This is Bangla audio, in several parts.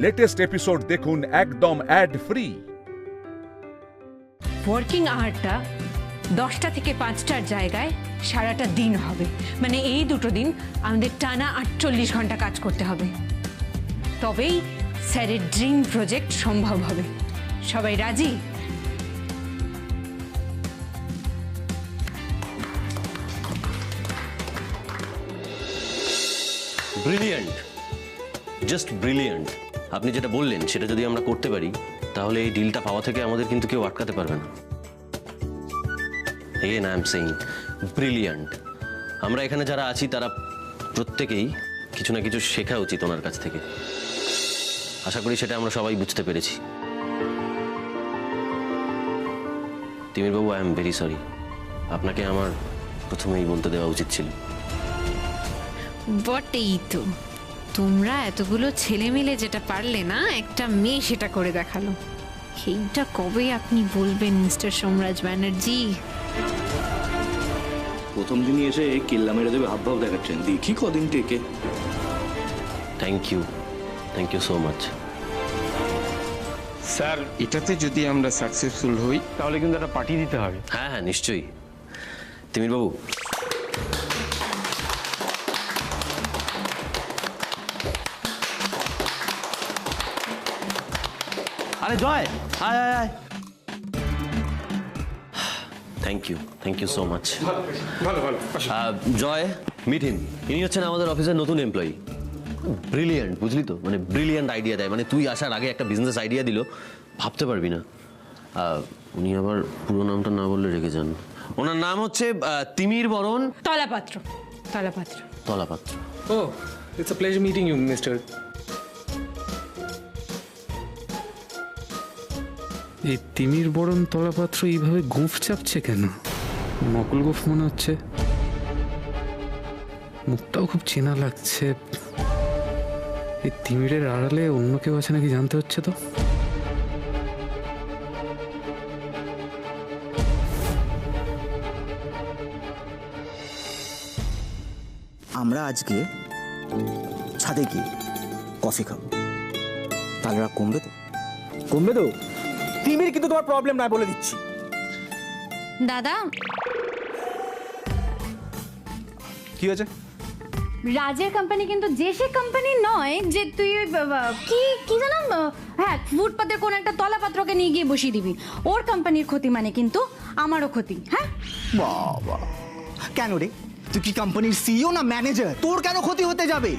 লেটেস্ট এপিসোড দেখুন একদম অ্যাড ফ্রি। ওয়ার্কিং আওয়ারটা 10টা থেকে 5টার জায়গায় সারাটা দিন হবে। মানে এই দুটো দিন আমাদের টানা 48 ঘন্টা কাজ করতে হবে, তবেই স্যারের ড্রিম প্রজেক্ট সম্ভব হবে। সবাই রাজি? Brilliant, just brilliant. আপনি যেটা বললেন সেটা যদি আমরা করতে পারি তাহলে এই ডিলটা পাওয়া থেকে আমাদের কিন্তু কেউ আটকাতে পারবে না। Again I am saying brilliant. আমরা এখানে যারা আছি তারা প্রত্যেকেই কিছু না কিছু শেখা উচিত ওনার কাছ থেকে। আশা করি সেটা আমরা সবাই বুঝতে পেরেছি। তিমির বাবু, আই এম ভেরি সরি। আপনাকে আমার প্রথমেই বলতে দেওয়া উচিত ছিল। বটেই তো, তোমরা এতগুলো ছেলে মিলে যেটা পারলে না, একটা মেয়ে সেটা করে দেখালো। এইটা কবে আপনি বলবেন মিস্টার সোমরাজ ব্যানার্জি? প্রথম দিনই এসে কিল্লা মেরে দেবে হাবভাব দেখাচ্ছেন, দেখি কদিন টেকে। Thank you so much. Sir, এটাতে যদি আমরা সাকসেসফুল হই তাহলে কিন্তু একটা পার্টি দিতে হবে। হ্যাঁ হ্যাঁ, নিশ্চয়ই। তিমির বাবু, আরে জয়, আয় আয় আয়। Thank you so much. ভালো ভালো। Joy, meet him. ইনি হচ্ছেন আমাদের অফিসের নতুন এমপ্লয়ি। ব্রিলিয়ান্ট, বুঝলি তো, মানে ব্রিলিয়ান্ট আইডিয়া দেয়। মানে তুই আসার আগে একটা বিজনেস আইডিয়া দিল, ভাবতে পারবি না। উনি আবার পুরো নামটা না বললে রেগে যান। ওনার নাম হচ্ছে তিমির বরণ Talapatra. Talapatra Talapatra. Oh, it's a pleasure meeting you, Mr. এই তিমির বরণ তলাপাত্র এইভাবে গোঁফ চাপছে কেন? নকল গোঁফ মনে হচ্ছে। মুখটাও খুব চেনা লাগছে। এই তিমিরের আড়ালে অন্য কেউ আছে নাকি জানতে হচ্ছে তো। আমরা আজকে ছাদে গিয়ে কফি খাবো, তাহলে ওরা কমবে তো? কমবে তো? তিমির কিন্তু তোমার প্রবলেম নয় বলে দিচ্ছি। দাদা, কি হয়েছে? রাজের কোম্পানি কিন্তু যে সে কোম্পানি নয় যে তুই কি কি জানাম, হ্যাঁ, ফুটপাতের কোন একটা তলাপাত্রকে নিয়ে গিয়ে বসিয়ে দিবি। ওর কোম্পানির ক্ষতি মানে কিন্তু আমারও ক্ষতি। হ্যাঁ বাবা, কেন রে? তুই কি কোম্পানির সিইও না ম্যানেজার? তোর কেন ক্ষতি হতে যাবে?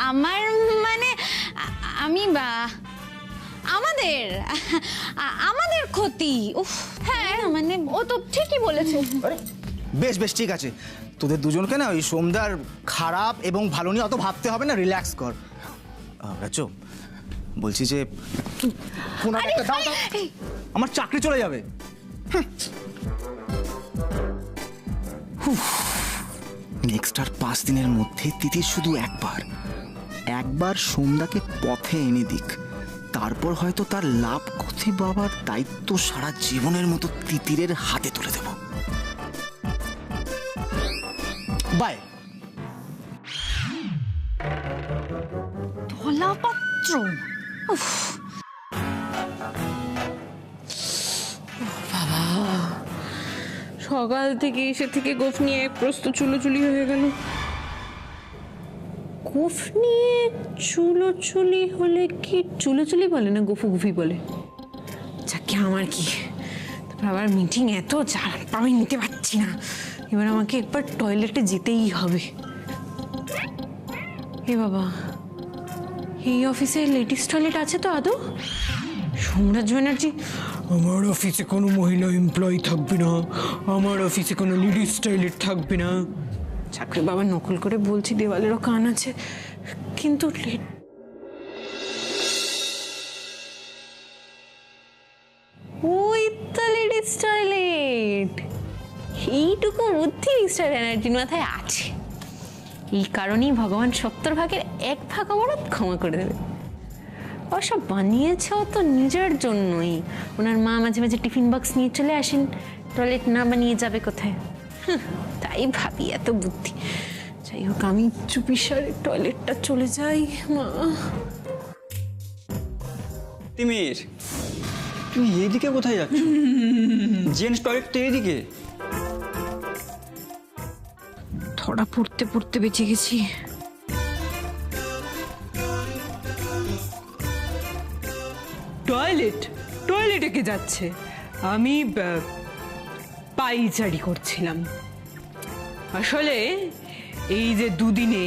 আমার মানে আমি আমাদের ক্ষতি। উফ, হ্যাঁ, মানে ও তো ঠিকই বলেছে। বেশ বেশ, ঠিক আছে। তোদের দুজনকে না ওই সোমদার খারাপ এবং ভালো নিয়ে অত ভাবতে হবে না, রিল্যাক্স কর। রাজু, বলছি যে ফোন একটা দাও দাও, আমার চাকরি চলে যাবে। নেক্সট আর 5 দিনের মধ্যে তিথি শুধু একবার সোমদাকে পথে এনে দিক, তারপর হয়তো তার লাভ ক্ষতি বাবার দায়িত্ব সারা জীবনের মতো তিতিরের হাতে তুলে দেব। বাই। তলাপাত্র, সকাল থেকে এসে থেকে গোফ নিয়ে এক প্রস্ত চুলোচুলি হয়ে গেল। গোফ নিয়ে চুলোচুলি হলে কি চুলোচুলি বলে না গোফু গুফি বলে? যাকে আমার কি, তারপর আবার মিটিং এত চাপ আমি নিতে পারছি না। এবার আমাকে একবার টয়লেটে যেতেই হবে। এ বাবা, এই অফিসে লেডিস টয়লেট আছে তো আদৌ? সোমরাজ ব্যানার্জি, আমার অফিসে কোনো মহিলা এমপ্লয়ি থাকবে না, আমার অফিসে কোনো লেডিস টয়লেট থাকবে না। চাকরি বাবা নকল করে বলছি, দেওয়ালেরও কান আছে, কিন্তু ওই তো লেডিস টয়লেট। এইটুকু বুদ্ধি মিস্টার ব্যানার্জির মাথায় আছে। এই কারণেই ভগবান 70 ভাগের 1 ভাগ অপরাধ ক্ষমা করে দেবে। ওসব বানিয়েছেও তো নিজের জন্যই। ওনার মা মাঝে মাঝে টিফিন বক্স নিয়ে চলে আসেন, টয়লেট না বানিয়ে যাবে কোথায়? তাই ভাবি এত বুদ্ধি। যাই হোক, আমি চুপিসারে টয়লেটটা চলে যাই। মা, তিমির, তুই এইদিকে কোথায় যাচ্ছ? জেন্টস টয়লেট তো এইদিকে। ধরা পড়তে পড়তে বেঁচে গেছি। টয়লেটে কে যাচ্ছে? আমি পাইচারি করছিলাম। আসলে এই যে দুদিনে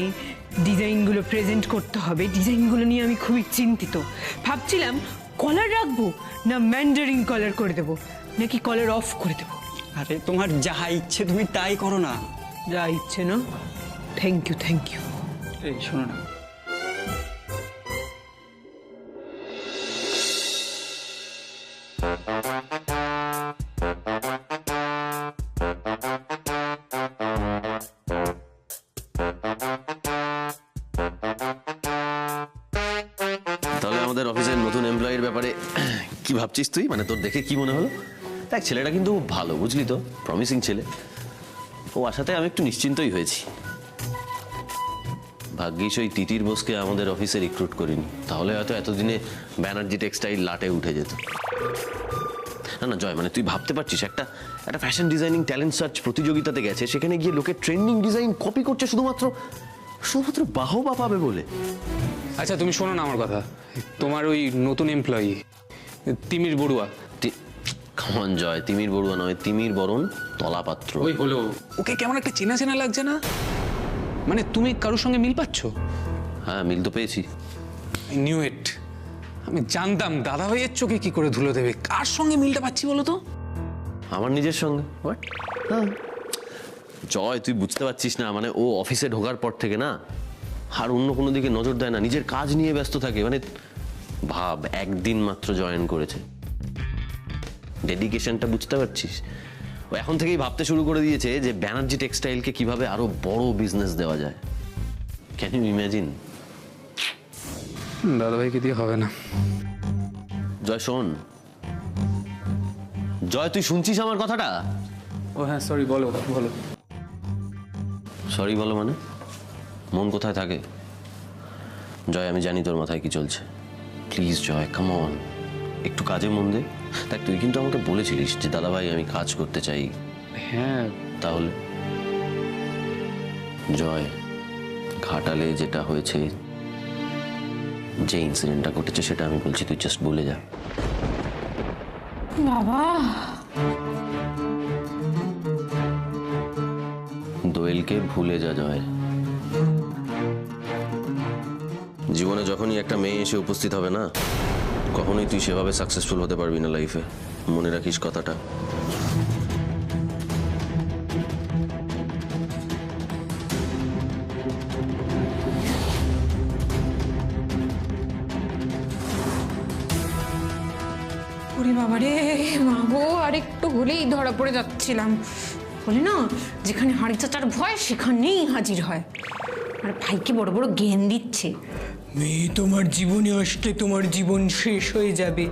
ডিজাইনগুলো প্রেজেন্ট করতে হবে, ডিজাইনগুলো নিয়ে আমি খুবই চিন্তিত। ভাবছিলাম কলার রাখবো না ম্যান্ডারিন কলার করে দেবো, নাকি কলার অফ করে দেবো। আরে তোমার যা ইচ্ছে তুমি তাই করো না। যা ইচ্ছে না? Thank you. এই শোনো না, তাহলে আমাদের অফিসের নতুন এমপ্লয়ির ব্যাপারে কি ভাবছিস তুই? মানে তোর দেখে কি মনে হলো? দেখ, ছেলেটা কিন্তু ভালো, বুঝলি তো, প্রমিসিং ছেলে। ও আসাতে আমি একটু নিশ্চিন্তই হয়েছি। ভাগ্যিস ওই তিতির বোসকে আমাদের অফিসে রিক্রুট করিনি, তাহলে হয়তো এতদিনে ব্যানার্জি টেক্সটাইল লাটে উঠে যেত। না জয়, মানে তুই ভাবতে পারছিস, একটা ফ্যাশন ডিজাইনিং ট্যালেন্ট সার্চ প্রতিযোগিতাতে গেছে, সেখানে গিয়ে লোকে ট্রেন্ডিং ডিজাইন কপি করছে শুধুমাত্র বাহবা পাবে বলে। আচ্ছা তুমি শোনো না আমার কথা, তোমার ওই নতুন এমপ্লয়ি তিমির বড়ুয়া। কেমন জয়, তিমির বড়ুয়া নয়, তিমির বরণ তলাপাত্র। ওই হলো, ওকে কেমন একটা চেনা চেনা লাগছে না? মানে তুমি কারোর সঙ্গে মিল পাচ্ছ? হ্যাঁ, মিল তো পেয়েছি। I knew it. আমি জানতাম দাদা ভাইয়ের চোখে কি করে ধুলো দেবে। কার সঙ্গে মিলটা পাচ্ছি বলো তো? আমার নিজের সঙ্গে। জয়, তুই বুঝতে পারছিস না, মানে ও অফিসে ঢোকার পর থেকে না আর অন্য কোনো দিকে নজর দেয় না, নিজের কাজ নিয়ে ব্যস্ত থাকে। মানে ভাব, একদিন মাত্র জয়েন করেছে, ডেডিকেশনটা বুঝতে পারছিস? ও এখন থেকেই ভাবতে শুরু করে দিয়েছে যে ব্যানার্জি টেক্সটাইলকে কিভাবে আরো বড় বিজনেস দেওয়া যায়। Can you imagine? দাদাভাইকে দিয়ে হবে না। জয় শোন, জয় তুই শুনছিস আমার কথাটা? ও হ্যাঁ, সরি, বলো। সরি বলো মানে? মন কোথায় থাকে? জয়, আমি জানি তোর মাথায় কি চলছে। প্লিজ জয়, কাম অন, একটু কাজে মন দে। দেখ, তুই কিন্তু আমাকে বলেছিলিস যে দাদা ভাই আমি কাজ করতে চাই। হ্যাঁ, তাহলে জয়, ঘাটালে যেটা হয়েছে, যে ইনসিডেন্টটা ঘটেছে, সেটা আমি বলছি, তুই জাস্ট বলে যা। বাবা, দোয়েলকে ভুলে যা জয়। জীবনে যখনই একটা মেয়ে এসে উপস্থিত হবে না, কখনোই তুই সেভাবে সাকসেসফুল হতে পারবি না লাইফে। মনে রাখিস কথাটা। ওরে বাবা রে, মাগো, আর একটু হলেই ধরা পড়ে যাচ্ছিলাম। বলে না, যেখানে হাড়ি চাচার ভয় সেখানেই হাজির হয়। আর ভাইকে বড় বড় জ্ঞান দিচ্ছে, মেয়ে তোমার জীবনে আসলে তোমার জীবন শেষ হয়ে যাবে।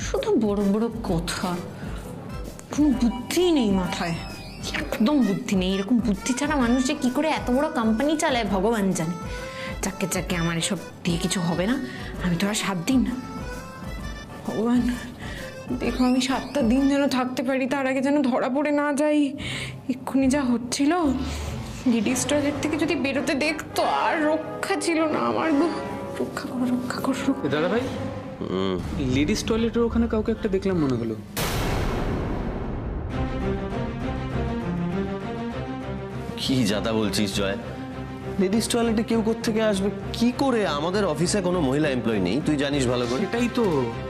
শুধু বড় বড় কথা, কোনো বুদ্ধি নেই মাথায়, একদম বুদ্ধি নেই। এরকম বুদ্ধি ছাড়া মানুষ যে কি করে এত বড় কোম্পানি চালায় ভগবান জানে। যাকে আমার এসব দিয়ে কিছু হবে না, আমি তো আর 7 দিন। ভগবান দেখো, আমি 7টা দিন যেন থাকতে পারি, তার আগে যেন ধরা পড়ে না যাই। এক্ষুনি যা হচ্ছিল, লেডিস টয়লেট থেকে যদি বেরোতে দেখতো, আর রক্ষা ছিল না আমার গো। রক্ষা করো। দাদা ভাই, লেডিস টয়লেটের ওখানে কাউকে একটা দেখলাম মনে হলো। কি যাতা বলছিস জয়? লেডিস টয়লেটে কেউ কোত্থেকে আসবে? কি করে? আমাদের অফিসে কোনো মহিলা এমপ্লয়ি নেই, তুই জানিস ভালো করে। সেটাই তো।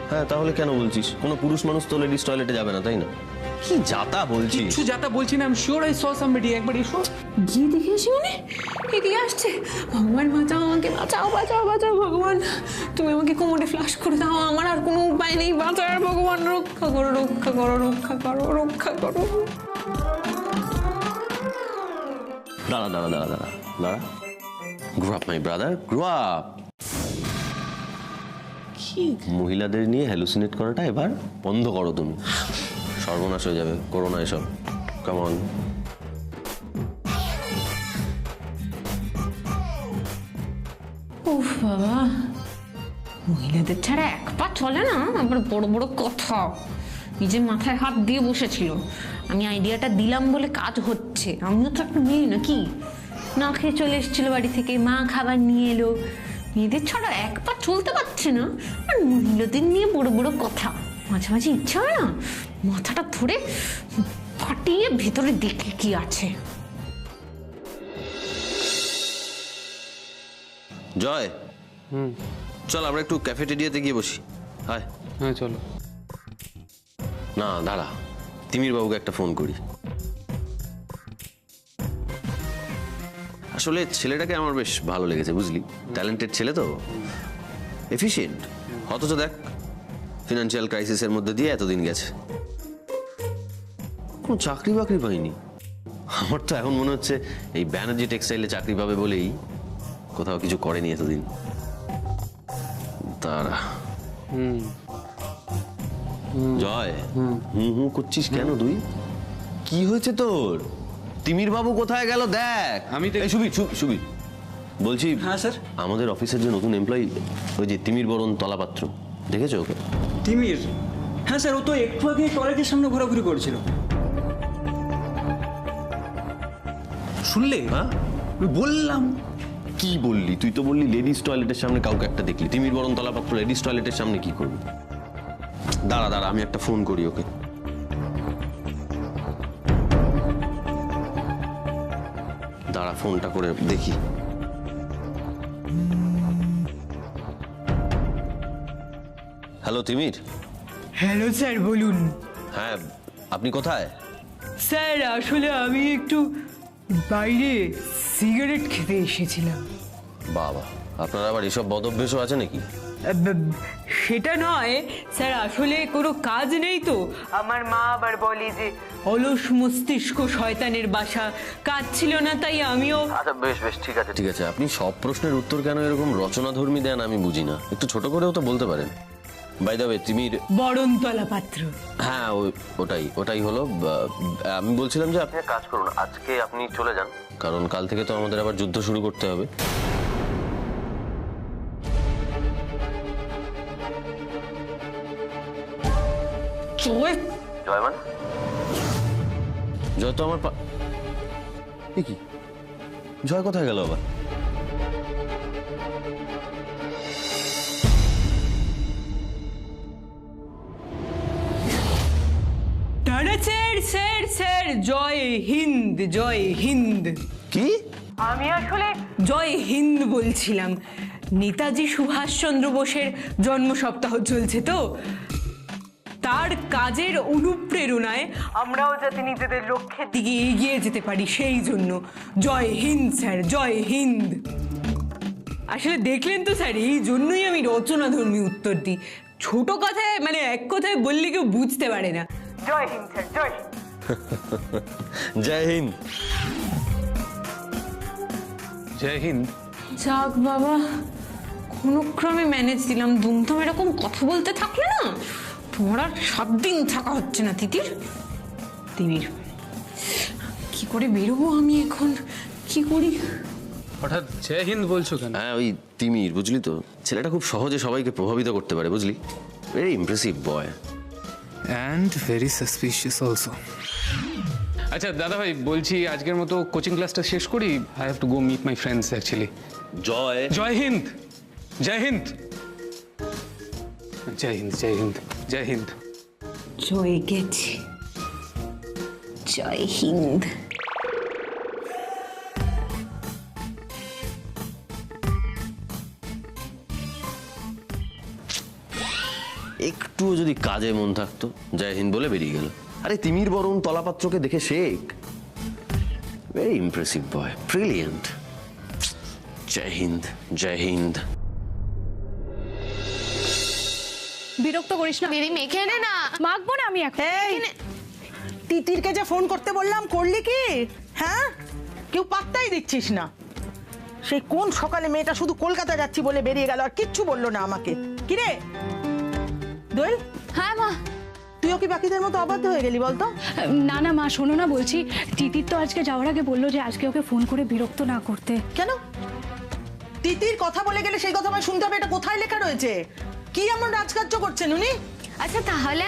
হ্যাঁ, তাহলে কেন বলছিস? কোনো পুরুষ মানুষ তো লেডিস টয়লেটে যাবে না, তাই না? কি যাতা বলছিস? কিছু যাতা বলছি না, আমি শিওর আই স সামবডি। একবার এসো, গিয়ে দেখে আসি। মানে এদিকে আসছে। ভগবান বাঁচাও আমাকে, বাঁচাও ভগবান। তুমি আমাকে কোমরে ফ্লাশ করে দাও, আমার আর কোনো উপায় নেই বাঁচার। ভগবান রক্ষা করো। দাঁড়া। Grow up my brother, grow up. কি মহিলাদের নিয়ে হ্যালুসিনেট করাটা এবার বন্ধ করো তুমি, সর্বনাশ হয়ে যাবে। করো না এসব, কাম অন। উফ বাবা, মহিলাদের ছাড়া এক পা চলে না, আবার বড় বড় কথা। নিজে মাথায় হাত দিয়ে বসেছিল, আমি আইডিয়াটা দিলাম বলে কাজ হচ্ছে। আমিও তো একটা মেয়ে নাকি, না খেয়ে চলে এসেছিল বাড়ি থেকে, মা খাবার নিয়ে এলো। মেয়েদের ছাড়া এক পা চলতে পারছে না, আর মহিলাদের নিয়ে বড় বড় কথা। মাঝে মাঝে ইচ্ছা হয় না মাথাটা ধরে ফাটিয়ে ভেতরে দেখি কি আছে। জয়, চল আমরা একটু ক্যাফেটেরিয়াতে গিয়ে বসি। হায়। হ্যাঁ চলো। না দাঁড়া, তিমির বাবুকে একটা ফোন করি। আসলে ছেলেটাকে আমার বেশ ভালো লেগেছে, বুঝলি? ট্যালেন্টেড ছেলে তো, এফিশিয়েন্ট। অথচ দেখ, ফিনান্সিয়াল ক্রাইসিসের মধ্যে দিয়ে এতদিন গেছে, কোনো চাকরি বাকরি পাইনি। আমার তো এখন মনে হচ্ছে এই ব্যানার্জি টেক্সটাইলে চাকরি পাবে বলেই কোথাও কিছু করেনি এতদিন। তারা জয়, হুম করছিস কেন তুই? কি হয়েছে তোর? তিমির বাবু কোথায় গেল দেখ। আমি তো সুবীর বলছি। হ্যাঁ স্যার। আমাদের অফিসের যে নতুন এমপ্লয়ি, ওই যে তিমির বরণ তলাপাত্র, দেখেছো ওকে? তিমির? হ্যাঁ স্যার, ও তো একটু আগে টয়লেটের সামনে ঘোরাঘুরি করছিল। শুনলে? হ্যাঁ বললাম। কি বললি? তুই তো বললি লেডিস টয়লেটের সামনে কাউকে একটা দেখলি। তিমির বরণ তলাপাত্র লেডিস টয়লেটের সামনে কি করবি? দাঁড়া দাঁড়া, আমি একটা ফোন করি ওকে। দাঁড়া, ফোনটা করে দেখি। হ্যালো তিমির। হ্যালো স্যার, বলুন। হ্যাঁ, আপনি কোথায়? স্যার আসলে আমি একটু বাইরে সিগারেট খেতে এসেছিলাম। বাবা, আপনার আবার এসব বদভ্যাসও আছে নাকি? সেটা নয় স্যার, আসলে কোনো কাজ নেই তো। আমার মা আবার বলে যে অলস মস্তিষ্ক শয়তানের বাসা, কাজ ছিল না, তাই আমিও। আচ্ছা বেশ বেশ, ঠিক আছে ঠিক আছে। আপনি সব প্রশ্নের উত্তর কেন এরকম রচনাধর্মী দেন আমি বুঝি না। একটু ছোট করেও তো বলতে পারেন। বাই দ্য ওয়ে, তিমির বরণতলা পাত্র। হ্যাঁ ওটাই হলো। আমি বলছিলাম যে আপনি কাজ করুন, আজকে আপনি চলে যান, কারণ কাল থেকে তো আমাদের আবার যুদ্ধ শুরু করতে হবে। জয় মানে? জয় তো আমার কি? জয় কোথায় গেল আবার? স্যার জয় হিন্দ, জয় হিন্দ। কি? আমি আসলে জয় হিন্দ বলছিলাম। নেতাজি সুভাষচন্দ্র বোসের জন্ম সপ্তাহ চলছে তো, তার কাজের অনুপ্রেরণায় আমরাও যাতে নিজেদের লক্ষ্যের দিকে এগিয়ে যেতে পারি, সেই জন্য জয় হিন্দ স্যার, জয় হিন্দ। আসলে দেখলেন তো স্যার, এই জন্যই আমি রচনাধর্মী উত্তর দিই। ছোট কথায় মানে এক কথায় বললে কেউ বুঝতে পারে না। জয় হিন্দ স্যার, জয় হিন্দ। জয় হিন্দ। জয় হিন্দ। যাক বাবা, কোনো ক্রমে ম্যানেজ দিলাম। দুমদম এরকম কথা বলতে থাকলে না তোমার আর 7 দিন থাকা হচ্ছে না। তিমির কি করে বেরোবো আমি এখন, কি করি? হঠাৎ জয় হিন্দ বলছো কেন? হ্যাঁ, ওই তিমির, বুঝলি তো, ছেলেটা খুব সহজে সবাইকে প্রভাবিত করতে পারে, বুঝলি? Very impressive boy and very suspicious also. আচ্ছা দাদা ভাই, বলছি আজকের মতো কোচিং ক্লাসটা শেষ করি। I have to go meet my friends actually. জয় জয় হিন্দ। জয় হিন্দ। জয় হিন্দ। জয় হিন্দ। জয় হিন্দ। জয় গেছে, জয় হিন্দ। একটুও যদি কাজে মন থাকতো, জয় হিন্দ বলে বেরিয়ে গেল। আরে তিমির বরণ তলাপাত্রকে দেখে শেখ। ভেরি ইমপ্রেসিভ বয়, ব্রিলিয়েন্ট। জয় হিন্দ, জয় হিন্দ। বিরক্ত করিস না দিদি, মেখে নে না। মাখবো না আমি এখন। তিতিরকে যে ফোন করতে বললাম, করলি কি? হ্যাঁ, কেউ পাত্তাই দিচ্ছিস না। সেই কোন সকালে মেয়েটা শুধু কলকাতা যাচ্ছি বলে বেরিয়ে গেল, আর কিচ্ছু বললো না আমাকে। কিরে দোয়েল? হ্যাঁ মা। তুইও কি বাকিদের মতো অবাধ্য হয়ে গেলি বলতো? না না মা, শোনো না, বলছি তিতির তো আজকে যাওয়ার আগে বললো যে আজকে ওকে ফোন করে বিরক্ত না করতে। কেন? তিতির কথা বলে গেলে সেই কথা আমায় শুনতে হবে, এটা কোথায় লেখা রয়েছে? কি এমন রাজকার্য করছেন উনি? আচ্ছা তাহলে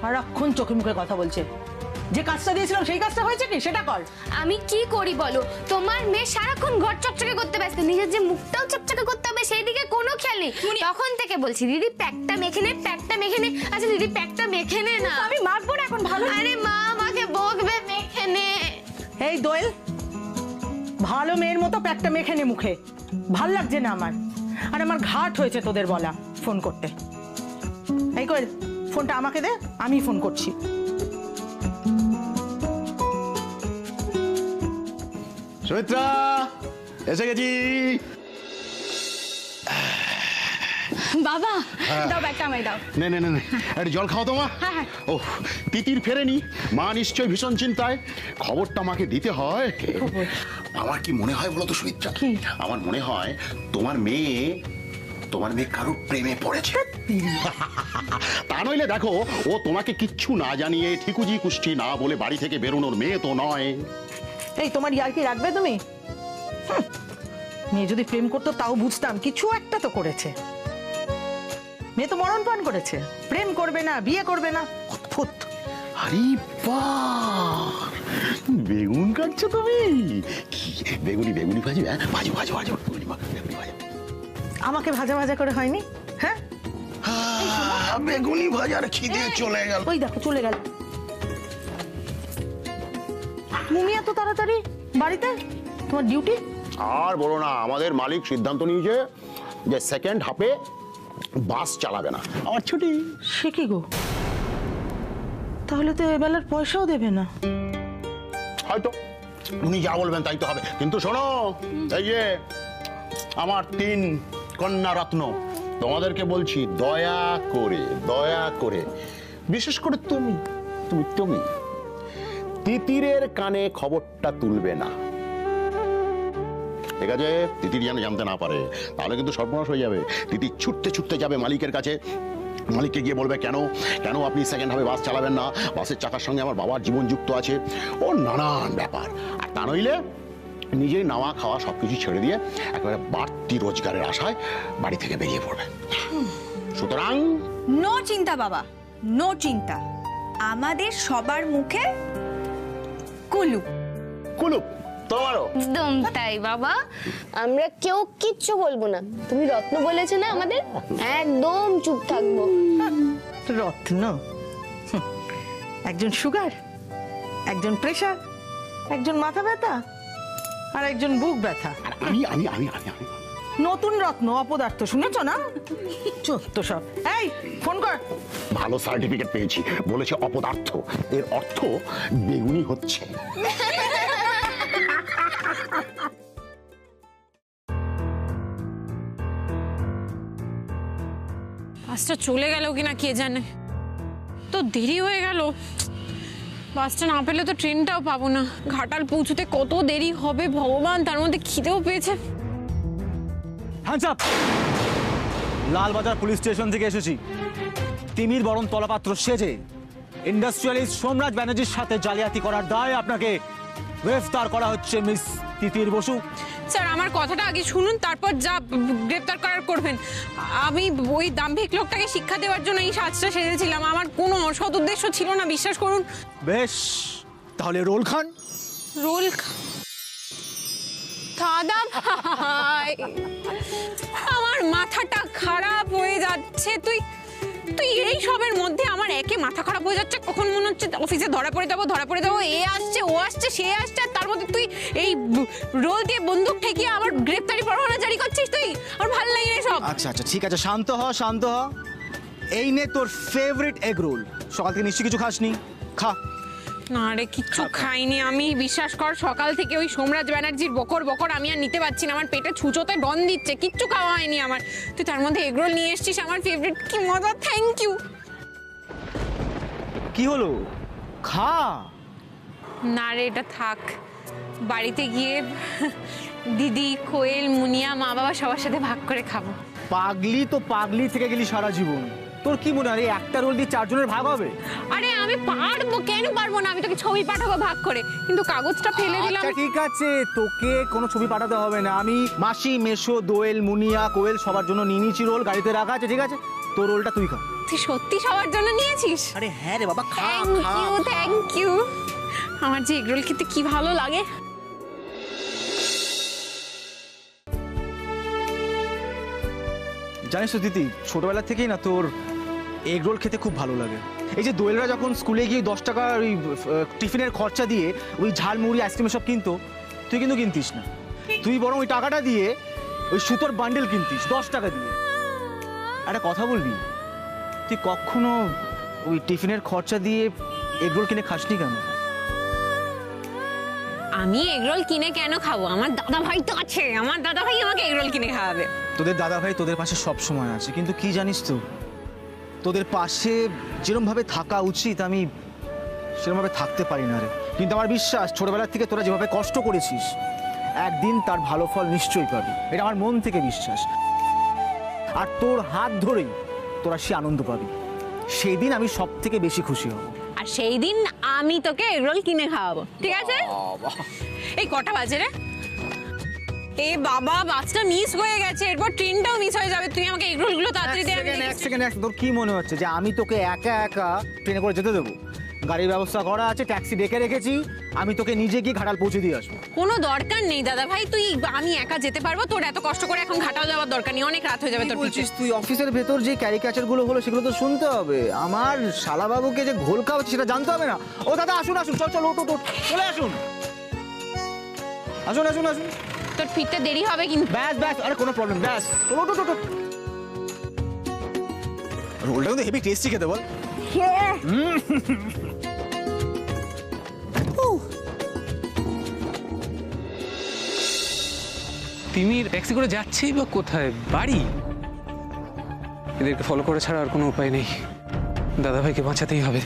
সারাক্ষণ চোখে মুখে কথা বলছে। যে কাজটা দিয়েছিলাম সেই কাজটা হয়েছে কি সেটা কর। আমি কি করি বলো? তোমার মেয়ে সারাক্ষণ ঘর চকচকে করতে ব্যস্ত, নিজের যে মুখটাও চকচকে করতে হবে সেই দিকে কোনো খেয়াল নেই। তখন থেকে বলছি দিদি প্যাকটা মেখে নে, প্যাকটা মেখে নে। আচ্ছা দিদি প্যাকটা মেখে নে না। আমি মাখবো না এখন, ভালো। আরে মা আমাকে বকবে, মেখে নে। এই দোয়েল, ভালো মেয়ের মতো প্যাকটা মেখে নে মুখে। ভাল লাগছে না আমার, আর আমার ঘাট হয়েছে তোদের বলা ফোন করতে। এই কোয়েল, ফোনটা আমাকে দে, আমি ফোন করছি। সুমিত্রা, এসে গেছি। বাবা দাও ব্যাগটা আমায় দাও। নে নে নে নে, একটু জল খাও তো মা। ও তিতির ফেরেনি, মা নিশ্চয়ই ভীষণ চিন্তায়। খবরটা মাকে দিতে হয়। আমার কি মনে হয় বলো তো সুমিত্রা, আমার মনে হয় তোমার মেয়ে কারো প্রেমে পড়েছে। তা নইলে দেখো, ও তোমাকে কিচ্ছু না জানিয়ে ঠিকুজি কুষ্টি না বলে বাড়ি থেকে বেরোনোর মেয়ে তো নয়। এই তোমার ইয়ার কি রাখবে তুমি? মেয়ে যদি প্রেম করতো তাও বুঝতাম, কিছু একটা তো করেছে। মেয়ে তো মরণ পান করেছে, প্রেম করবে না, বিয়ে করবে না, অদ্ভুত। আরে বাহ, বেগুন কাটছো তুমি? বেগুনি ভাজি? হ্যাঁ, ভাজো ভাজো ভাজো, বেগুনি ভাজো। আমাকে ভাজা ভাজা করে হয়নি? হ্যাঁ, বেগুনি ভাজার খিদে চলে গেল। ওই দেখো চলে গেল। মুমি এত তাড়াতাড়ি বাড়িতে? তোমার ডিউটি? আর বলো না, আমাদের মালিক সিদ্ধান্ত নিয়েছে যে সেকেন্ড হাফে বাস চালাবে না, আমার ছুটি। সে কি গো, তাহলে তো এবেলার পয়সাও দেবে না? হয়তো উনি যা বলবেন তাই তো হবে। কিন্তু শোনো, এই যে আমার 3 কন্যা রত্ন, তোমাদেরকে বলছি দয়া করে, বিশেষ করে তুমি তিতিরের কানে খবরটা তুলবে না, ঠিক আছে? তিতির যেন জানতে না পারে, তাহলে কিন্তু সর্বনাশ হয়ে যাবে। তিতির ছুটতে যাবে মালিকের কাছে, মালিককে গিয়ে বলবে কেন আপনি সেকেন্ড হাফে বাস চালাবেন না, বাসের চাকার সঙ্গে আমার বাবার জীবন যুক্ত আছে, ও নানান ব্যাপার। আর তা নইলে নিজেই নাওয়া খাওয়া সবকিছু ছেড়ে দিয়ে একেবারে বাড়তি রোজগারের আশায় বাড়ি থেকে বেরিয়ে পড়বে। সুতরাং নো চিন্তা বাবা, নো চিন্তা। আমাদের সবার মুখে কুলুপ তোমারও একদম তাই বাবা, আমরা কেউ কিচ্ছু বলবো না। তুমি রত্ন বলেছে না আমাদের, একদম চুপ থাকবো। রত্ন? একজন সুগার, একজন প্রেশার, একজন মাথা ব্যথা, আর একজন বুক ব্যথা। আমি নতুন রত্ন অপদার্থ, শুনেছ না? চত্ব সব। এই ফোন কর। ভালো সার্টিফিকেট পেয়েছি, বলেছে অপদার্থ, এর অর্থ বেগুনি হচ্ছে। বাসটা চলে গেল কিনা কে জানে, তো দেরি হয়ে গেল। বাসটা না পেলে তো ট্রেনটাও পাবো না। ঘাটাল পৌঁছতে কত দেরি হবে ভগবান, তার মধ্যে খিদেও পেয়েছে। Hands up! Lalbazar police station থেকে এসেছি। তিমির বরণ তলাপাত্র সেজে ইন্ডাস্ট্রিয়ালিস্ট সোমরাজ ব্যানার্জির সাথে জালিয়াতি করার দায়ে আপনাকে গ্রেফতার করা হচ্ছে মিস তিতির বসু। স্যার আমার কথাটা আগে শুনুন, তারপর যা গ্রেফতার করার করবেন। আমি ওই দাম্ভিক লোকটাকে শিক্ষা দেওয়ার জন্য এই সাজটা সেজেছিলাম, আমার কোনো অসৎ উদ্দেশ্য ছিল না, বিশ্বাস করুন। বেশ, তাহলে রোল খান। রোল দাদা ভাই, আমার মাথাটা খারাপ হয়ে যাচ্ছে। তুই এই সবের মধ্যে আমার একে মাথা খারাপ হয়ে যাচ্ছে। কখন মনে হচ্ছে অফিসে ধরা পড়ে যাবো, এ আসছে, ও আসছে, সে আসছে, আর তার মধ্যে তুই এই রোল দিয়ে বন্দুক ঠেকিয়ে আমার গ্রেফতারি পরোয়ানা জারি করছিস। তুই আমার ভালো লাগে সব। আচ্ছা ঠিক আছে, শান্ত হ। এই নে তোর ফেভারিট এগ রোল। সকাল থেকে নিশ্চয়ই কিছু খাসনি, খা। না রে, কিচ্ছু খাইনি আমি, বিশ্বাস কর। সকাল থেকে ওই সোমরাজ ব্যানার্জির বকর আমি আর নিতে পারছি না, আমার পেটে ছুঁচোতে ডন দিচ্ছে, কিচ্ছু খাওয়া হয়নি আমার। তুই তার মধ্যে এগরোল নিয়ে এসেছিস, আমার ফেভারিট, কি মজা, থ্যাংক ইউ। কি হলো, খা। না রে, এটা থাক, বাড়িতে গিয়ে দিদি, কোয়েল, মুনিয়া, মা বাবা সবার সাথে ভাগ করে খাবো। পাগলি তো পাগলি থেকে গেলি সারা জীবন। তোর কি মনে হয় একটা রোল দিয়ে 4 জনের ভাগ হবে? আরে আমি পারবো, কেন পারবো না? আমি তোকে ছবি পাঠাবো ভাগ করে, কিন্তু কাগজটা ফেলে দিলাম। আচ্ছা ঠিক আছে, তোকে কোনো ছবি পাঠাতে হবে না। আমি মাসি, মেশো, দোয়েল, মুনিয়া, কোয়েল সবার জন্য নিয়ে নিয়েছি রোল, গাড়িতে রাখা আছে, ঠিক আছে? তোর রোলটা তুই খা। তুই সত্যি সবার জন্য নিয়েছিস? আরে হ্যাঁ রে বাবা, খা। Thank you. আমার যে এগরোল খেতে কি ভালো লাগে। জানিস তো দিদি, ছোটবেলা থেকেই না তোর এগ রোল খেতে খুব ভালো লাগে। এই যে দোয়েলরা যখন স্কুলে গিয়ে 10 টাকার ওই টিফিনের খরচা দিয়ে ওই ঝালমুড়ি আইসক্রিম সব কিনতো, তুই কিন্তু কিনতিস না। তুই বরং ওই টাকাটা দিয়ে ওই সুতোর বান্ডেল কিনতিস 10 টাকা দিয়ে। একটা কথা বলবি, তুই কখনো ওই টিফিনের খরচা দিয়ে এগ রোল কিনে খাসনি কেন? আমি এগরোল কিনে কেন খাবো? আমার দাদা ভাই তো আছে, আমার দাদা ভাই আমাকে এগরোল কিনে খাওয়াবে। তোদের দাদা ভাই তোদের পাশে সব সময় আছে, কিন্তু কি জানিস তো, তোদের পাশে যেরমভাবে থাকা উচিত আমি সেরমভাবে থাকতে পারি না রে। কিন্তু আমার বিশ্বাস, ছোটবেলার থেকে তোরা যেভাবে কষ্ট করেছিস একদিন তার ভালো ফল নিশ্চয়ই পাবি, এটা আমার মন থেকে বিশ্বাস। আর তোর হাত ধরেই তোরা সে আনন্দ পাবি, সেই দিন আমি সব থেকে বেশি খুশি হব। আর সেই দিন আমি তোকে এগরোল কিনে খাওয়াবো, ঠিক আছে? এই কটা বাজে রে? এ বাবা, বাসটা মিস হয়ে গেছে, এরপর ট্রেনটাও মিস হয়ে যাবে। তুই আমাকে এগরোল গুলো তাড়াতাড়ি দে। এক সেকেন্ড, তোর কি মনে হচ্ছে যে আমি তোকে একা একা ট্রেনে করে যেতে দেবো? গাড়ির ব্যবস্থা করা আছে, ট্যাক্সি ডেকে রেখেছি, আমি তোকে নিজে গিয়ে ঘাটাল পৌঁছে দিয়ে আসবো। কোনো দরকার নেই দাদা ভাই, তুই, আমি একা যেতে পারবো। তোর এত কষ্ট করে এখন ঘাটাল যাওয়ার দরকার নেই, অনেক রাত হয়ে যাবে তোর পিছু। তুই অফিসের ভেতর যে ক্যারিকেচার গুলো হলো সেগুলো তো শুনতে হবে। আমার শালাবাবুকে যে ঘোল খাওয়াচ্ছে সেটা জানতে হবে না? ও দাদা আসুন আসুন, চল চল, ওটো চলে আসুন, আসুন আসুন আসুন। তোর ফিরতে দেরি হবে কিন্তু। ব্যাস ব্যাস, আরে কোনো প্রবলেম, ব্যাস ওটো ওটো। রোলটা কিন্তু হেভি টেস্টি খেতে বল। তিমির ট্যাক্সি করে যাচ্ছেই বা কোথায়? বাড়ি? এদেরকে ফলো করা ছাড়া আর কোনো উপায় নেই, দাদাভাইকে বাঁচাতেই হবে।